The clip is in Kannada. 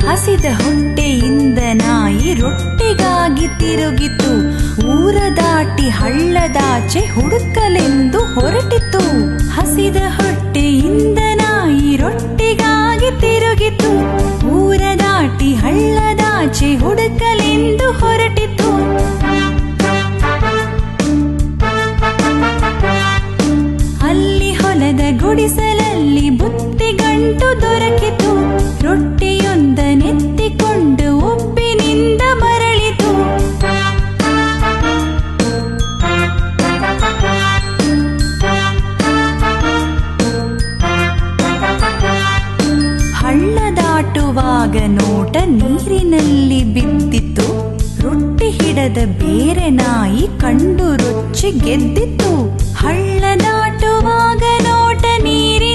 ಹಸಿದ ಹೊಟ್ಟೆಯಿಂದ ನಾಯಿ ರೊಟ್ಟಿಗಾಗಿ ತಿರುಗಿತು. ಊರ ದಾಟಿ ಹಳ್ಳದಾಚೆ ಹುಡುಕಲೆಂದು ಹೊರಟಿತು. ಹಸಿದ ಹೊಟ್ಟೆಯಿಂದ ನಾಯಿ ರೊಟ್ಟಿಗಾಗಿ ತಿರುಗಿತು. ಊರ ದಾಟಿ ಹಳ್ಳದಾಚೆ ಹುಡುಕಲೆಂದು ಹೊರಟಿತು. ಅಲ್ಲಿ ಹೊಲದ ಗುಡಿಸಲಲ್ಲಿ ಬುತ್ತಿಗಂಟು ದೊರಕಿತು. ರೊಟ್ಟಿಯೊಂದನೆತ್ತಿಕೊಂಡು ಉಪ್ಪಿನಿಂದ ಮರಳಿತು. ಹಳ್ಳ ದಾಟುವಾಗ ನೋಟ ನೀರಿನಲ್ಲಿ ಬಿದ್ದಿತು. ರೊಟ್ಟಿ ಹಿಡದ ಬೇರೆ ನಾಯಿ ಕಂಡು ರೊಚ್ಚಿ ಗೆದ್ದಿತು. ಹಳ್ಳ ದಾಟುವಾಗ ನೋಟ ನೀರಿ